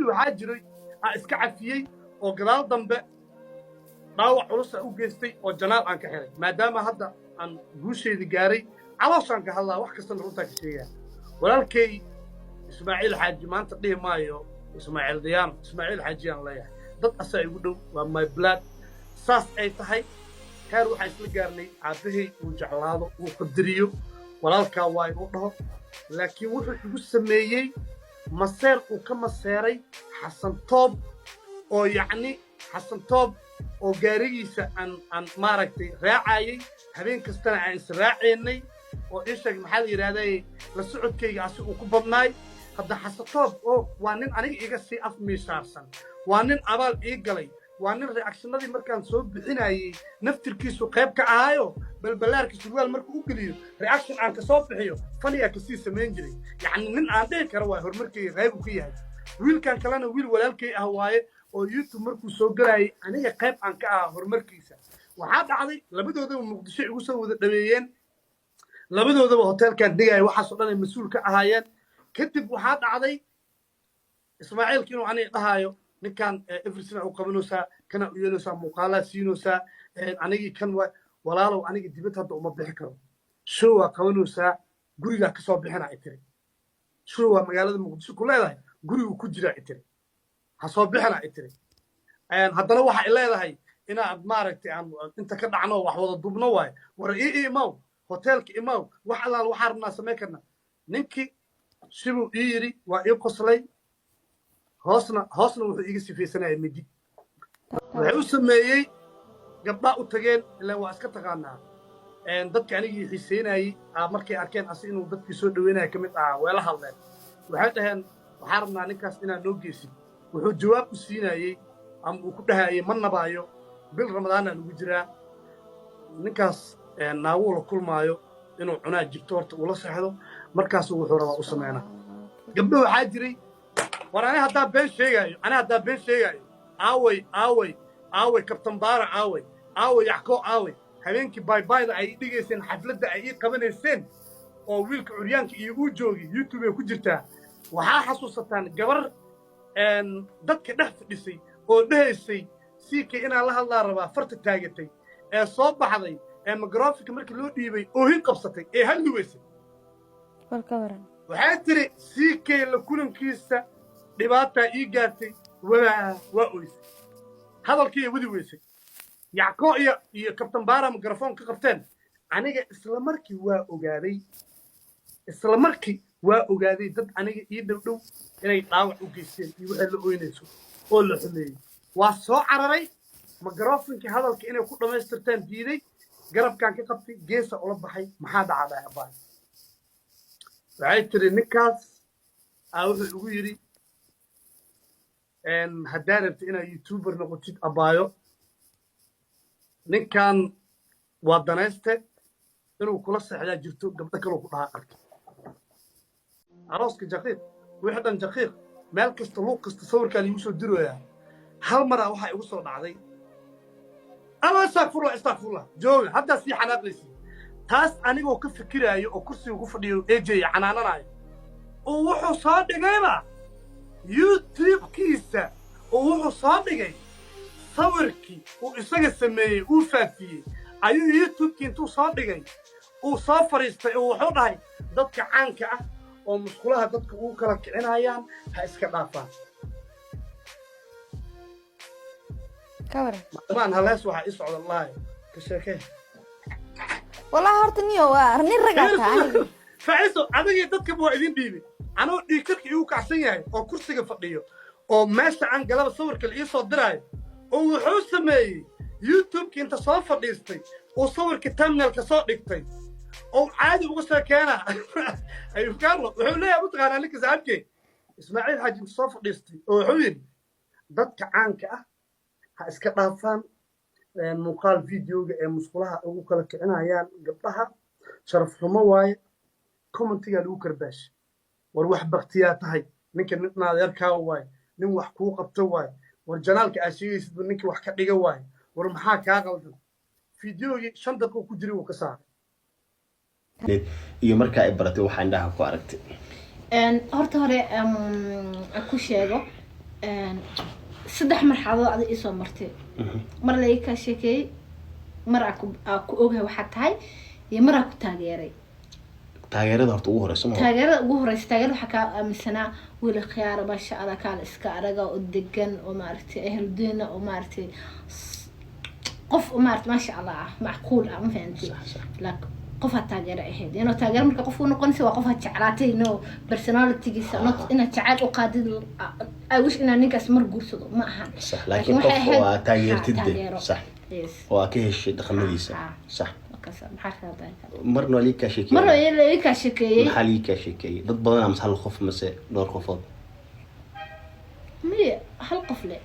waxaa jiray aan iska cafiyey oo gadaal dambe dhaawac culus u geystay oo janaal aan ka xiray maadaama hadda aan guusheedii gaaray calooshaan ka hadlaa wax kastana runtaa ka sheegaa walaalkay ismaaciil xaaji maanta dhihi maayo ismaaciil diyaano ismaaciil xaajiyaan leeyahay dad asaa igu dhow waa my blood saas ay tahay heer waxaa isla gaarnay aabbahay uu jeclaado uu qadariyo walaalkaa waa inuu dhaho laakiin wuxuu igu sameeyey maseer uu ka maseeray xasan toob oo yacni xasan toob oo gaarigiisa aan maaragtay raacayay habeen kastana aan israacaynay oo isheeg maxaa la yidhaahday la socodkayga asi uu ku badnaay hadda xasan toob oo waa nin aniga iga sii afmiishaarsan waa nin abaal ii galay waa nin reactionadii markaan soo bixinayay naftirkiisu qayb ka ahaayo balbalaarka surwaal markuu u geliyo reaction aan ka soo bixiyo faniyaa kasii samayn jiray yacni nin aan dhihi karo waa horumarkayga qayb uu ka yahay wiilkan kalena wiil walaalkay ah waaye oo youtube markuu soo galayay aniga qayb aan ka ahaa horumarkiisa waxaa dhacday labadoodaba muqdisho igu soo wada dhaweeyeen labadoodaba hoteelkan degaya waxaasoo dhan ay mas-uul ka ahaayeen kadib waxaa dhacday ismaaciilka inuu aniga dhahaayo ninkan eversina u qabanaysaa kana u yeelaysaa muuqaalaa siinaysaa anigii kan walaalow aniga dibad hadda uma bixi karo show waa qabanaysaa gurigaa ka soo bixina ay tiri show waa magaalada muqdisho ku leedahay gurigu ku jiraa ay tiri ha soo bixina ay tiri haddana waxa ay leedahay inaad maaragtay aan inta ka dhacno wax wada dubno waaye war ii imaw hoteelka imaw wax allaal waxaa rabnaa samayn karna ninkii sibuu ii yidhi waa ii qoslay hoosna wuxuu iiga sifaysanaya midi waxay u sameeyey gabdhaa u tageen ilaan waa iska taqaanaa dadka anigii xiiseynayey markay arkeen asi inuu dadkii soo dhaweynaya ka mid ahaa weela hadleen waxay dhaheen waxaa rabnaa ninkaas inaad noo geysid wuxuu jawaab u siinayey ama uu ku dhahayey ma nabaayo bil ramadaanaa lagu jiraa ninkaas naaguu la kulmaayo inuu cunaa jirto horta ula seexdo markaasuu wuxuu rabaa u sameynaa gabdho waxaa jiray war ani haddaa been sheegaayo aaway kabtan baara aaway yaxkoo aaway habeenkii baybayda ay dhigayseen xafladda ay ii qabanayseen oo wiilka curyaanka iyo uu joogi youtube ay ku jirtaa waxaa xasuusataan gabar dadka dhex fadhisay oo dhahaysay siikay inaan la hadlaa rabaa farta taagatay ee soo baxday ee mikrofika markii loo dhiibay oohin qabsatay ee hadli weysay waxay tiri siikay la kulankiisa dhibaataa ii gaartay waa oysay hadalkiiya wadi weysay yacko iyo kabtan baara mikrofon ka qabteen aniga isla markii waa ogaaday dad aniga ii dhowdhow inay dhaawac u geysteen iyo waxay la oynayso oo la xumeeyey waa soo cararay mikrofonkii hadalka inay ku dhammaystirtaan diiday garabkaan ka qabtay geesa ula baxay maxaa dhacaa abaa waxay tiri ninkaas wuxuu igu yidhi haddaa rabta inaad youtuber noqotid abaayo ninkan waa danayste inuu kula seexdaa jirto gabdho kaloo ku dhahaa arka arooska jaqiiq wixii dhan jaqiiq meel kasta luuq kasta sawirkaa liigu soo dirooyaa hal maraa waxaa igu soo dhacday ama istakfurlah jooga haddaa sii xanaaqaysi taas anigoo ka fikiraayo oo kursiga ku fadhiyo eejaya canaananayo oo wuxuu soo dhigayba youtube-kiisa oo wuxuu soo dhigay sawirkii uu isaga sameeyey uu faafiyey ayuu youtube-kii intuu soo dhigay uu soo fadhiistay oo wuxuu dhahay dadka caanka ah oo musqulaha dadka ugu kala kicinayaan ha iska dhaafaan maalmaan halees waxaa ii socda laayo ka sheekee والله هرتني هو أرني رجعت فعيسو أديك تذكر بوا إذن ديبي أنا ديكتك يو كعسية أو كرسي فقيه أو ماشي عن قلب صور كل إيه صدراي أو حسمي يوتيوب كنت صافر ديستي وصور كتامنا الكساط ديكتي أو عادي بقصة كأنا أيوة كارلو وحولي أبو تغانا لك زعلك إسماعيل حاجي صافر ديستي أو حوين ضدك عنك هاسكتها فان muuqaal videoga ee musqulaha ugu kala kicinayaan gabdhaha sharaf xumo waaye commentiga lagu karbaash war wax baktiyaa tahay ninka nin adeerkaa waaye nin wax kuu qabto waaye war janaalka aad sheegaysid ninka wax ka dhiga waaye war maxaa kaa qaldan videogii 5 daqiiqo ku jiray uu ka saaray iyo markaa ay baratay waxaan dhaha ku aragtay horta hore ku sheego saddex marxaladood adiga isoo martay mar la ka sheekay mar ku ogahay waxa tahay iyo mar ku taageeray taageerada horta ugu horeysa taageerada waxa ka aaminsanaa wili khiyaar basha ala kala iska araga oo degan oo maartay eheldeena oo maartay qof maartay ma sha Allah macquul ah ma fahanti laakiin qof taageero ahayd inuu taageero marka qof uu noqonaysa waa qof jeclaatay inuu personality-giisa not ina jacayl u qaadid ay wish inaan ninkaas mar guursado ma ahan صح laakiin qof waa taageertid صح waa ka heshay dhaqamadiisa صح marna lii ka sheekay maxaa lii ka sheekay dad badan ama hal qof mase dhowr qofood miya hal qof le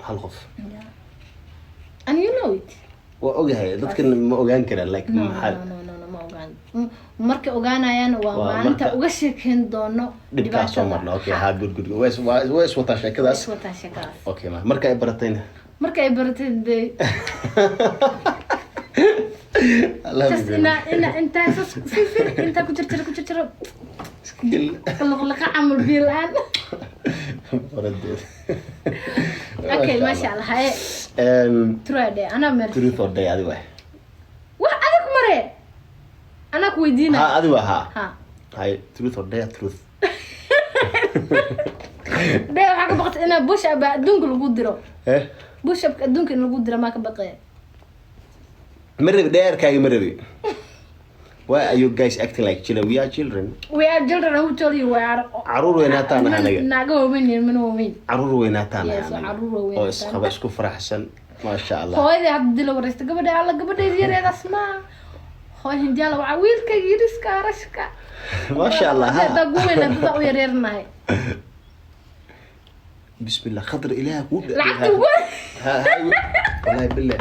hal qof and you know it waa ogahay dadkan ma ogaan karaan like maxal ma ogaan marka ogaanayaan waa maalinta uga sheekeen doono dhibaato marna okay ha good wees wata sheekadaas okay marka ay baratayna just ina انت كنت لك عمل بيلان رديت اوكي ما شاء الله هاي ترى انا مرت تريث اور داي ادي واحد ادك مري انا كويدينا ها ادي ها هاي تريث اور داي تريث ده waxa baqat ina bush aba adduunka lagu diro bush aba adduunka lagu diro ma ka baqay مرة داير كاي مرة why are you guys acting like children we are children who told you we are عرور ويناتانا هنايا ناقو من عرور ويناتانا oo isqaba isku faraxsan ma sha Allah hooyada hadda dilo wareysta gabadha yareed asma hooy hindiala waa wiilka yiriska arashka ma sha Allah hada guweyna dad u yareernahay بسم الله خضر إله لعبت والله بالله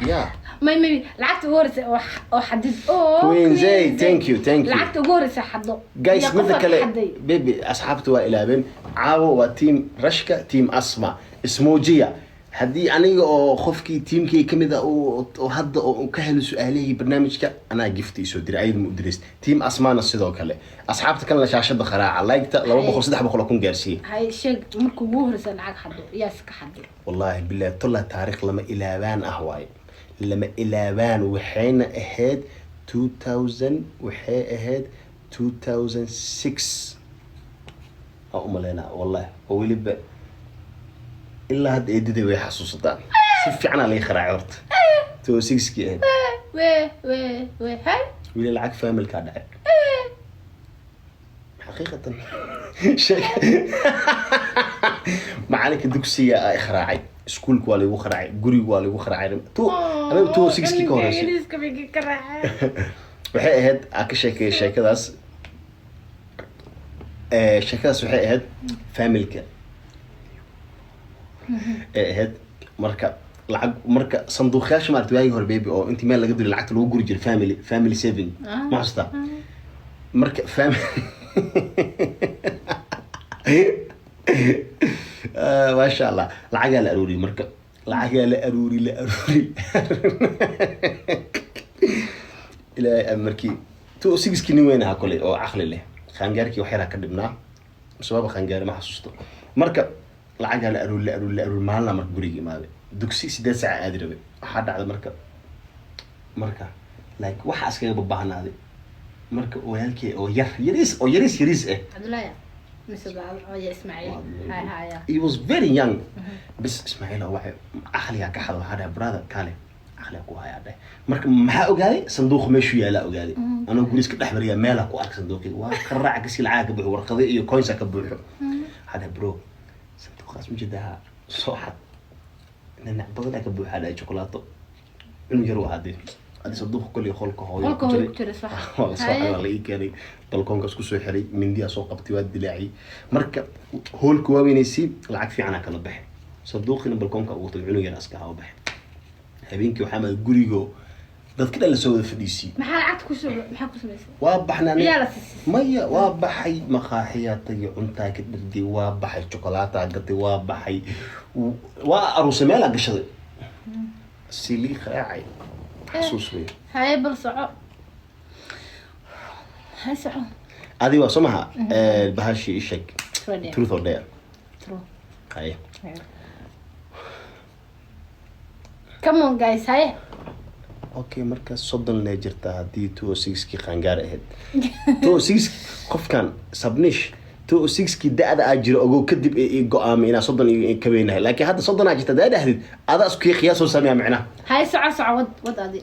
يا ما لعبت غورس أو حدد كوين زي thank you لعبت غورس حدو جايز مثل كله بيبي أصحابته وإلى عاو وتيم رشكة تيم أسماء اسموجية هدي أنا أو خفكي تيم كي كمدا أو حد أو كهل سؤالي برنامج أنا جفتي سودري أي مدرس تيم أسماء نصيده كله أصحابته كان لشاشة بخراعة لايك لو بخلص صدق بخلص أكون جالسين هاي شيء مركو بوهرس العق حدو ياسك حدو والله بالله طلع تاريخ لما إلى بان أهواي لما إلى بان وحين أهد 2000 وحين أهد 2006 أو ملينا والله هو اللي ب إلا هاد إيدي ويحسوسطان سيف عنا لي خرع عرت 2006 كي أهد وي هاي ويلي العق فاهم الكادع حقيقة شيء معانك الدكسية إخراعي سكول كوالي وخراعي قري كوالي وخراعي أنا تو 6 كي كورس وحي أهد أكشك شيء كذاس شكاس وحي أهد فاميلك أهد مركب لعق مركب صندوقاش ما أرتوي هو البيبي أو أنت مال لقدر العقد لو قرج فاميلي 7 ما أصلا مركب فاميلي ما شاء الله العقل أروري مركب العقل أروري إلى أمريكي تو 6 كني وين هاكله أو عقل له خانجارك وحيرها كدبنا سبب خانجار ما حسسته مركب العقل أروري ما لنا مركب بريجي ما بي دكسي 6 ساعة أدري حد على مركب لايك وحاس كده ببعنا هذه مركب ويالكي أو يريس إيه عبدالله مثل يا إسماعيل هاي he was very young بس إسماعيل هو أخليه كحد هذا brother كاله أخليه كوه هذا مركب ما أوجادي صندوق مشي يلا أوجادي أنا أقول إسكت أحمر يا مالك وأك صندوقي وكرع كسي العاقب ورقضي كوينس أكبره هذا برو صندوق خاص من جدها صحت إن بغيت أكبره هذا شوكولاتة إنه يروح هذا صندوق كل خلقه هو صح صح والله كاني balkoonka isku soo xiray mindiya soo qabtay waa dilaaci marka hoolku waa weynaysi lacag fiican aan kala baxay sanduuqina balkoonka ugu tagay cunug yar aska ha baxay habeenkii waxa ma gurigo dadka dhan la soo wada fadhiisay maxaa ku sameysay waa baxnaa maya waa baxay maqaaxiyada iyo cuntaa ka dhirdi waa baxay chocolate gadi waa baxay waa aruus meel gashaday sili kharaacay xasuus weey hay bal soco هذه واسمها بهالشيء الشك truth or dare هاي come on guys هاي اوكي markaas 30 lee jirta hadii 206 ki qaangaar ahayd 206 qofkan sabnish 206 ki daada ajiro ogo kadib ee go'aamay ina 30 ka weynahay laakiin hadda 30 jirta daada ahayd ada isku qiyaas oo sameeya macna هاي سعة وض أدي